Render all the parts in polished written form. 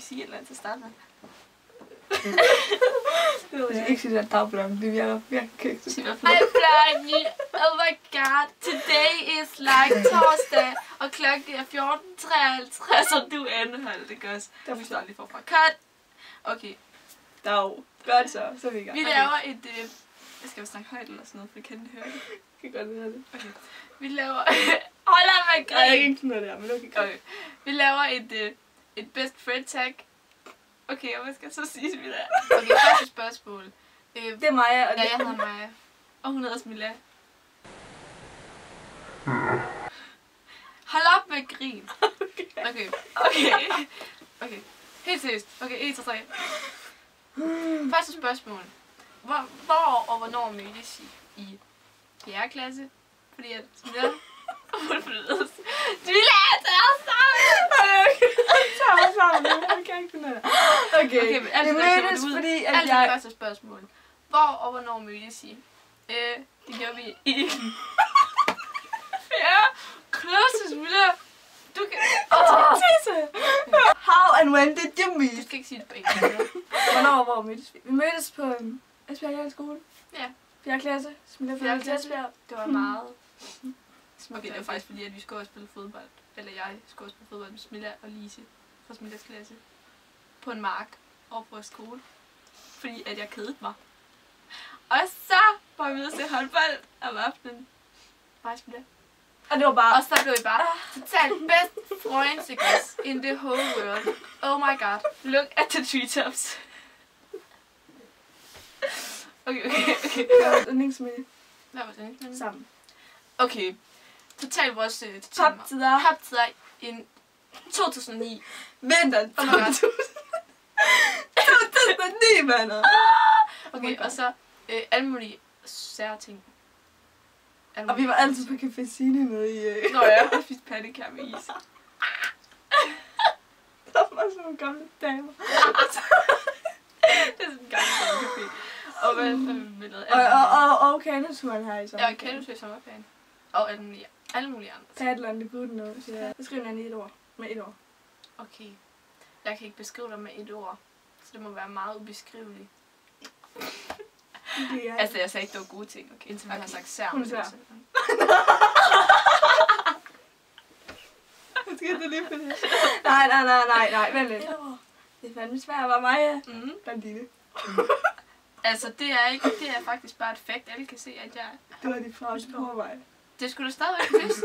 sige et eller andet til at starte med. Jeg vil ikke sige, at dagblokken, det virker virkelig kægt. Hi Blondie, oh my god, today is like torsdag, og klokken er 14:53, og du er anholdt, ikke også? Der må jeg lige få fra cut. Okay. Dag. Godt så er vi i gang. Vi laver et... Jeg skal jo snakke højt eller sådan noget, for jeg kan høre det. Jeg kan godt høre det. Okay. Vi laver... Hold op med grin! Nej, jeg kan ikke sådan noget der, men okay. Vi laver et best friend tag. Okay, og hvad skal jeg så sige, Smilla? Okay, første spørgsmål. Det er Maja, og ja, jeg hedder Maja. Og hun hedder Smilla. Hold op med grin. Okay. Helt seriøst. Okay, 1, 2, 3. Første spørgsmål. Hvor og hvornår mødtes I 4. klasse? Fordi at Smilla... Hun flyttes. Smilla, tag os sammen! Jeg kan ikke finde det. Okay, det mødtes, fordi at jeg... Alt første spørgsmål. Hvor og hvornår mødtes I? Det gjorde vi i... Ja, klasse, Smilla. Du kan... How and when did you meet? Du skal ikke sige det på engelsk. Hvornår og hvor mødtes vi? Vi mødtes på Esbjerg skole. Ja. 4. klasse. Smilla 4. klasse. Det var meget... Okay, det var faktisk fordi, at vi skulle også spille fodbold. Eller jeg skulle også spille fodbold med Smilla og Lise fra Smillas klasse. På en mark over på vores skole. Fordi at jeg kedede mig. Og så var vi ude til håndbold om aftenen. Bare Smilla. Og det var bare... Og så blev vi bare totalt best friends in the whole world. Oh my god. Look at the treetops. Okay. Hvad var yndlingsminde? Hvad var det? Sammen. Okay. Totalt vores... Paptider i 2009. Vinteren 2009, venner. Okay, og så alle mulige sære ting. Og vi var altid på Café Signe nede i... Nå ja, og spiste pandekær med is. Der var sådan nogle gamle damer. Det er sådan en gammel café. Og hvad vi lavede? Og kanoturen her i sommerferien. Ja, kanotur i sommerferien. Og alle mulige andre. Paddleren, det gode noget. Så jeg beskriver den i et ord. Med et ord. Okay. Jeg kan ikke beskrive dig med et ord. Så det må være meget ubeskriveligt. Altså, jeg sagde ikke, det var gode ting, okay? Indtil jeg har sagt sær. Hun sær. Skal det lige for det? Nej, vent lidt. Det er fandme svært at være mig, blandt dine. Altså, det er faktisk bare et fact. Alle kan se, at jeg... Det var de fremmeste på mig. Det skulle du stadigvæk vidst.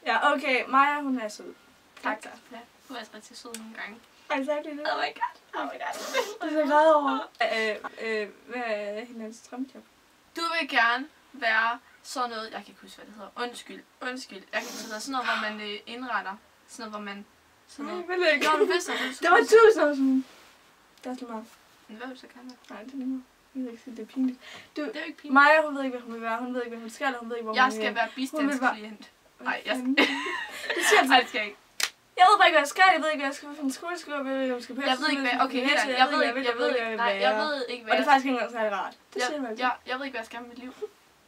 Ja, okay. Maja, hun er sød. Tak. Ja, du er altså rigtig sød nogle gange. Har I sagt det nu? Oh my god. Det er så glad over. Hvad er hendes drømjob? Du vil gerne være sådan noget... Jeg kan ikke huske, hvad det hedder. Undskyld. Jeg kan ikke huske sådan noget, hvor man indretter. Sådan noget, hvor man... Sådan noget. Vil jeg ikke. Nå, du vidste det var 1000 år siden. Det er så meget. Men hvad vil du så gerne? Nej, det er lige meget. Jeg ved ikke sige, det er pinligt. Det er jo ikke pinligt. Maja, hun ved ikke, hvad hun vil være. Hun ved ikke, hvad hun skal, hun ved ikke, hvor hun Jeg skal være bistandsklient. Nej, jeg skal... Det siger Nej, det skal jeg ikke. Jeg ved bare ikke, hvad jeg skal. Jeg ved ikke, hvad jeg skal for en skole. Jeg ved ikke, hvad... Okay, helt ærligt. Jeg ved ikke, hvad... Og det er faktisk ikke engang særlig rart. Det siger man ikke. Jeg ved ikke, hvad jeg skal med mit liv.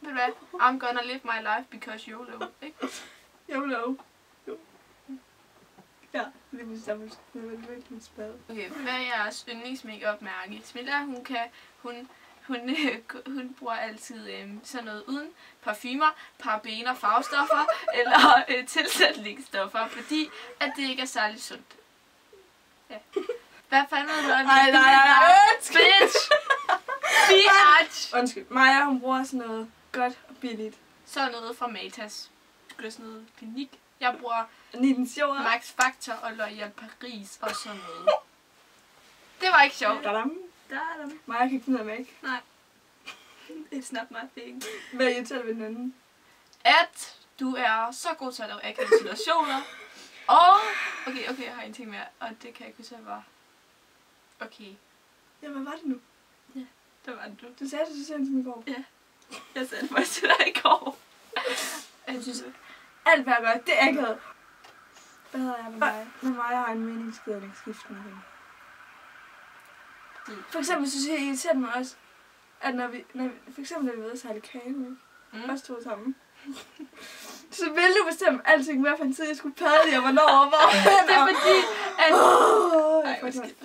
Ved du hvad? I'm gonna live my life because YOLO, ikke? YOLO. Ja, det er virkelig spade. Okay, hvad er jeres yndlings-make-up-mærke? Smilla, hun bruger altid sådan noget uden parfumer, parabener, farvestoffer eller tilsætningsstoffer, fordi at det ikke er særlig sundt. Ja. Hvad fanden er det? Nej. Bitch! Bitch! Undskyld. Maja, hun bruger sådan noget godt og billigt. Sådan noget fra Matas. Skulle sådan noget klinik. Jeg bruger Max Factor og L'Oréal Paris og sådan noget. Det var ikke sjovt. Maja kan ikke finde ud af væk. Nej. It's not my thing. Hvad irriterer ved den anden? At du er så god til at lave akavede situationer. Og... Okay, jeg har en ting mere, og det kan jeg ikke huske, hvad var. Okay. Ja, hvad var det nu? Ja, det var det du. Du sagde det så sent som i går. Ja. Jeg sagde det faktisk til dig i går. Jeg synes, alt hvad jeg gør, det er akavet. Hvad hedder jeg med mig? Med mig har en meningsskifte med hende. For eksempel synes jeg irriterer mig også, at når vi for eksempel når vi ved at sejle kano, også to sammen, så ville du bestemme alting mere for en tid, jeg skulle padle i, og hvornår og hvor. Det er fordi, at... var skidt.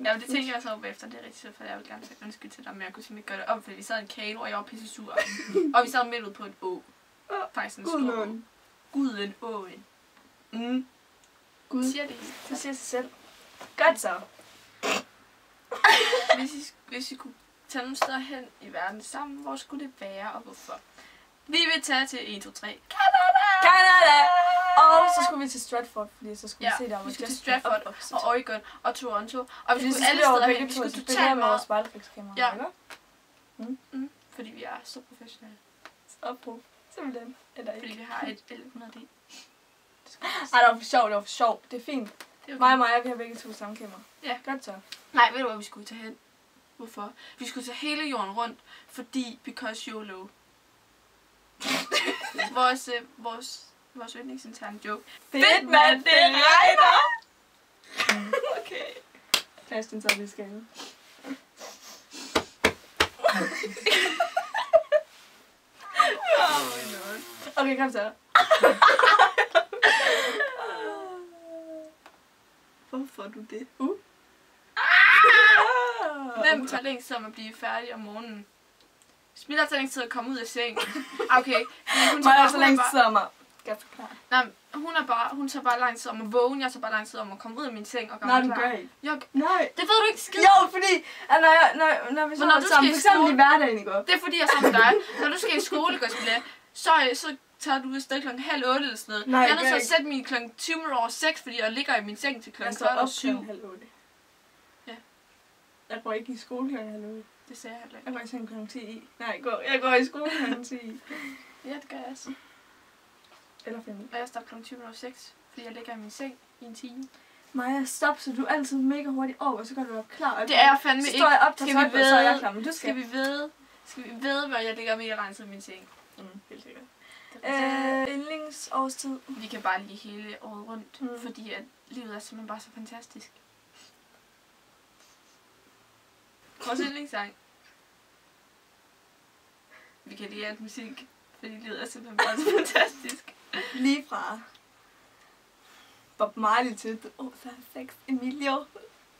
Ja, men det tænker jeg så over efter, det er rigtig sødt, for jeg vil gerne sige undskyld til dig, men jeg kunne simpelthen gøre det om, fordi vi sad i en kano, og jeg var pisse sur. Og vi sad midt ude på en å. Faktisk en stor å. Guden åen. Gud. Siger det? Det siger sig selv. Godt så. Hvis I kunne tage nogle steder hen i verden sammen, hvor skulle det være, og hvorfor? Vi vil tage til 1, 2, 3. Canada! Og så skulle vi til Stratford, fordi så skulle vi se der, vi skulle til Stratford og Oregon og Toronto. Og vi skulle alle steder hen. Vi skulle totalt med vores spejlreflekskamera, ja. Ikke? Fordi vi er så professionelle. Opbrug. Simpelthen. Eller ikke. Fordi vi har et L100D. Ej, det var for sjov. Det er fint. Det er okay. Mig og Maja, vi har begge to samme kamera. Ja. Godt så. Nej, ved du hvad vi skulle tage hen? Hvorfor? Vi skulle tage hele jorden rundt, fordi because YOLO. vores yndlingsinterne joke. Fedt, mand, det regner! Okay. Pas den så lige skade. Okay, kom så. Hvorfor får du det? Hvem tager længst tid om at blive færdig om morgenen? Smilla tager længst tid at komme ud af sengen. Okay. Hun tager så længst tid om at... Nej, hun tager bare lang tid om at vågne. Jeg tager bare lang tid om at komme ud af min seng og gøre mig klar. Nej, du gør ikke. Nej. Det ved du ikke skid. Jo, fordi når vi så var sammen, for eksempel i hverdagen i går. Det er fordi, jeg er sammen med dig. Når du skal i skole, så tager du afsted 7:30 eller sådan noget. Nej, jeg er nødt til at sætte min 6:20, fordi jeg ligger i min seng til 7:12. Jeg står op 7:30. Ja. Jeg går ikke i skole 7:30. Det sagde jeg heller ikke. Jeg går i seng 10:10. Nej, jeg går i skole 10:10. Ja, det gør jeg også. Eller 5. Og jeg står 7:06, fordi jeg ligger i min seng i en time. Maja, stop, så du er altid mega hurtigt over, og så kan du være klar. Det er jeg fandme ikke. Så står jeg op, tager tøj på, så er jeg klar, men du skal vi vide, hvor jeg ligger mega lang tid i min seng? Helt sikkert. Yndlingsårstid. Vi kan bare lide hele året rundt, fordi at livet er simpelthen bare så fantastisk. Vores yndlingssang. Vi kan lide alt musik, fordi livet er simpelthen bare så fantastisk. Lige fra Bob Marley til Perfect Emilio.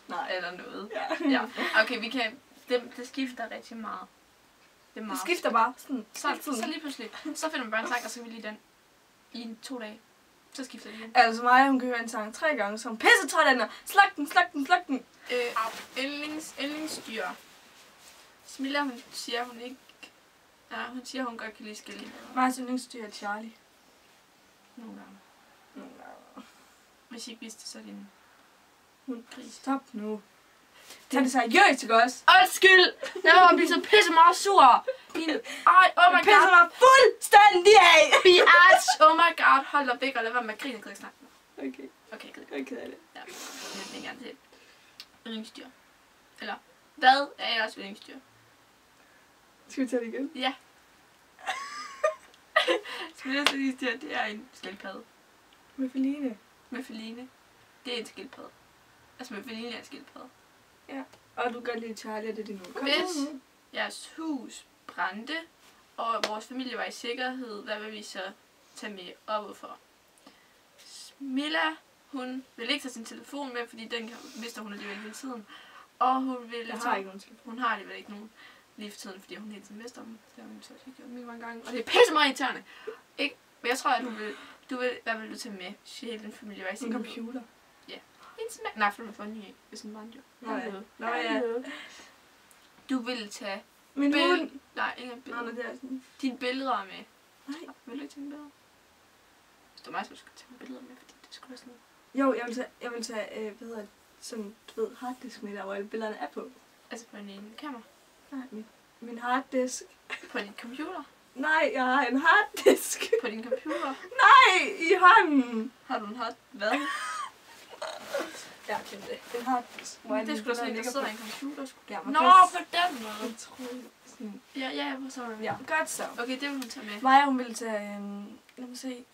Nej, eller noget. Ja. Okay, vi kan... Det skifter rigtig meget. Det skifter bare sådan. Så lige pludselig, så finder man bare en sang, og så kan vi lige den i 2 dage. Så skifter det igen. Altså Maja, hun kan høre en sang 3 gange, så hun pisser træt af den, og sluk den. Yndlingsdyr. Smilla, hun siger, hun ikke... Ja, hun siger, hun godt kan lide skilling. Majas yndlingsdyr er Charlie. Nogle gange. Hvis I ikke vidste det, så er det en gris. Stop nu. Tag det seriøst, ikke også? Undskyld! Jeg var blive så pisse meget sur. Oh my god. Pisser mig fuldstændig af. Biatch! Oh my god. Hold dig væk og lad være med at grine. Jeg gider ikke snakke med. Okay, gider. Jeg er ked af det. Ja, jeg vil gerne til. Yndlingsdyr. Eller, hvad er jeres yndlingsdyr? Skal vi tage det igen? Ja. Smillas yndlingsdyr, det er en skildpadde. Muffeline. Det er en skildpadde. Altså Muffeline er en skildpadde. Ja. Og du kan godt lide Charlie, og det er din nu. Hvis jeres hus brændte, og vores familie var i sikkerhed, hvad vil vi så tage med, og hvorfor? Smilla, hun vil ikke tage sin telefon med, fordi den mister hun alligevel hele tiden. Og hun vil... Jeg har ikke nogen telefon. Hun har alligevel ikke nogen lige for tiden, fordi hun hele tiden mister dem. Det har hun så ikke gjort mange gange. Og det er pisse meget irriterende. Ikke? Men jeg tror, at du vil... Hvad vil du tage med? Hele din familie var i sikkerhed. En computer. Ja. Nej, for du får en ny, hvis den brændte jo. Nå ja. Du vil tage... Min hund. Nej, ingen billeder. Nå, det er sådan. Dine billeder med. Nej. Vil du ikke tage billeder? Hvis det var mig, så skulle tage billeder med, fordi det skulle være sådan noget. Jo, jeg vil tage hvad hedder det, sådan, du ved, harddisk med der, hvor alle billederne er på. Altså på en kamera? Nej, min harddisk. På din computer? Nej, jeg har en harddisk. På din computer? Nej, i hånden. Har du en hvad? Ja, det er en harddisk. Det skulle da sådan, der sidder en computer. Ja, nå, på den måde. Ja, sorry. Ja, godt så. Okay, det vil hun tage med. Maja, hun ville tage, lad mig se,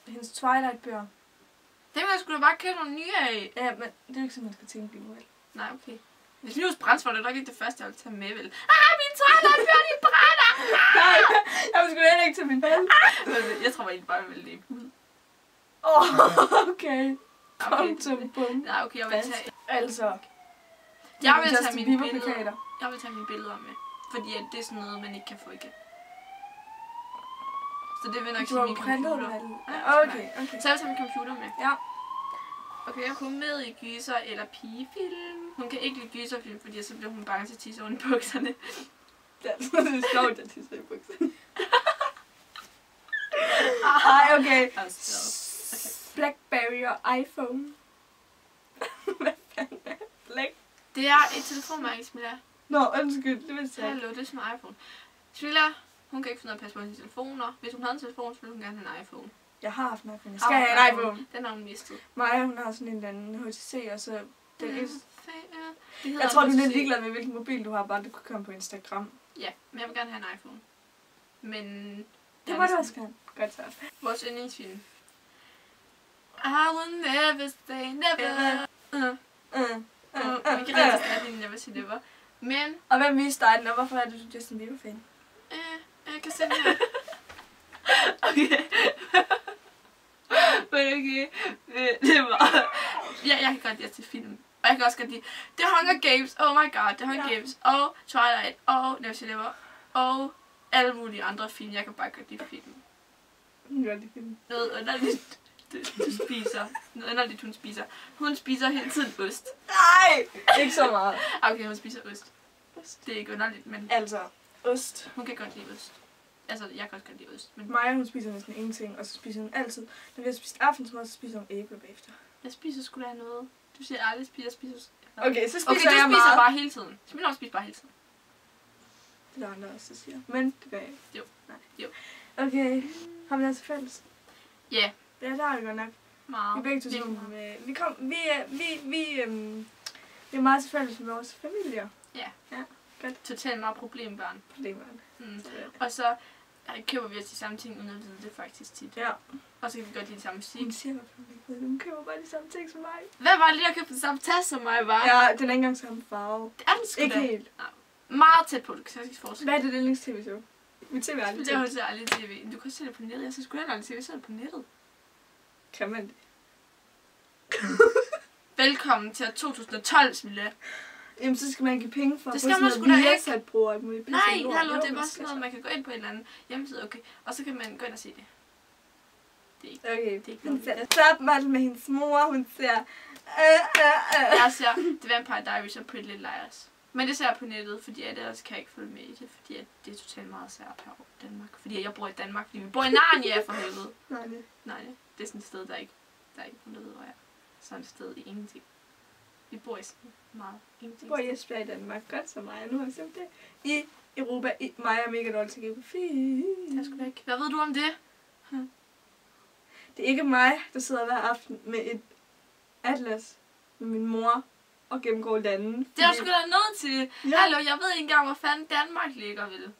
hendes Twilight-bøger. Dem jeg skulle da bare købe nogle nye af. Ja, men det er jo ikke sådan, man skal tænke lige nu, vel? Nej, okay. Hvis min hus brændt, var det nok ikke det første, jeg ville tage med, vel? Min Twilight-bøger, de brænder! Nej, jeg skulle heller ikke tage min ven. Jeg tror egentlig bare, jeg ville leve ud. Okay. Punktum, bum. Nej, okay, jeg vil tage... Altså. Jeg vil tage mine billeder. billeder. Jeg vil tage mine billeder med. Fordi at det er sådan noget, man ikke kan få igen. Så det vil nok sige min computer. Ja, okay. Så jeg vil tage min computer med. Ja. Okay, hun er med i gyser eller pigefilm. Hun kan ikke lide gyserfilm, fordi så bliver hun bange til at tisse oven i bukserne. Det er sjovt, at tisse i bukserne. Ej, okay. Blackberry og iPhone. Hvad fanden er Black? Det er et telefonmærke, Smilla. Nå, undskyld, det vil jeg sige. Hallo, det er som iPhone. Smilla, hun kan ikke finde noget at passe på sine telefoner. Hvis hun havde en telefon, så ville hun gerne have en iPhone. Jeg har haft en iPhone. Jeg skal have en iPhone. Den har hun mistet. Maja, hun har sådan en eller anden HTC, og så... Det jeg tror, du er lidt ligeglad med, hvilken mobil du har, bare du kan komme på Instagram. Ja, men jeg vil gerne have en iPhone. Men... Det må du også gerne. Godt så. Vores yndlingsfilm. I will never say never. Vi kan rigtig starte Never Say Never. Men... Og hvem viste dig den, og hvorfor er du Justin Bieber-fan? Jeg kan se den her. Okay. Men okay. Det var... Ja, jeg kan godt lide til film. Og jeg kan også godt lide The Hunger Games. Oh my god, The Hunger Games. Og Twilight. Og Never Say Never. Og alle mulige andre film. Jeg kan bare godt lide film. Noget underligt. Du spiser. Noget underligt, hun spiser. Hun spiser hele tiden ost. Nej! Ikke så meget. Okay, hun spiser ost. Det er ikke underligt, men... Altså, ost. Hun kan godt lide ost. Altså, jeg kan også godt lide ost. Men... Maja, hun spiser næsten ingenting, og så spiser hun altid. Når vi har spist aftensmad, så spiser hun æble bagefter. Jeg spiser sgu da noget. Du siger aldrig, jeg spiser... Okay, så spiser okay, jeg meget. Okay, bare hele tiden. Smilla spiser bare hele tiden. Det er der andre også, der siger. Men det gør jeg ikke. Jo. Nej. Jo. Okay, har vi noget til fælles? Ja. Yeah. Ja, det har vi godt nok. Meget. Vi er begge to sådan, vi er meget til fælles med vores familier. Ja. Ja, godt. Totalt meget problembørn. Problembørn. Og så køber vi os de samme ting, uden at vide det faktisk tit. Ja. Og så kan vi godt lide de samme musik. Hun siger ikke, hun køber bare de samme ting som mig. Hvad var det lige at købe den samme taske som mig, var? Ja, den er ikke engang samme farve. Det er den sgu ikke da. Helt. Nej. Meget tæt på, du kan ikke forestille. Hvad er det yndlings-tv-show? Mit tv er aldrig tv. Det er aldrig tv. Du kan se det på nettet. Jeg synes sgu aldrig tv, så er det på nettet. Kan man det? Velkommen til 2012, Smilla. Jamen, så skal man give penge for det skal man sgu da ikke. Nej, hallo, det er bare sådan noget, man kan gå ind på en eller anden hjemmeside, okay, og så kan man gå ind og se det. Det er ikke, okay. Det er ikke hun ser Stopmodel med hendes mor, hun ser... Jeg ser The Vampire Diaries og Pretty Little Liars. Men det ser jeg på nettet, fordi jeg ellers kan jeg ikke følge med i det, fordi det er totalt meget sært her i Danmark. Fordi jeg bor i Danmark, fordi vi bor i Narnia for helvede. Nej, det er sådan et sted, der er ikke nogen, der ved, hvor jeg er. Sådan et sted i ingenting. Vi bor i sådan meget ingenting. Vi bor i Esbjerg i Danmark, godt så meget. Nu har vi set det. I Europa, mig er mega dårlig til geografi. Det er sgu da ikke. Hvad ved du om det? Det er ikke mig, der sidder hver aften med et atlas med min mor og gennemgår landen. Det er sgu da noget til. Ja. Hallo, jeg ved ikke engang, hvor fanden Danmark ligger, vel?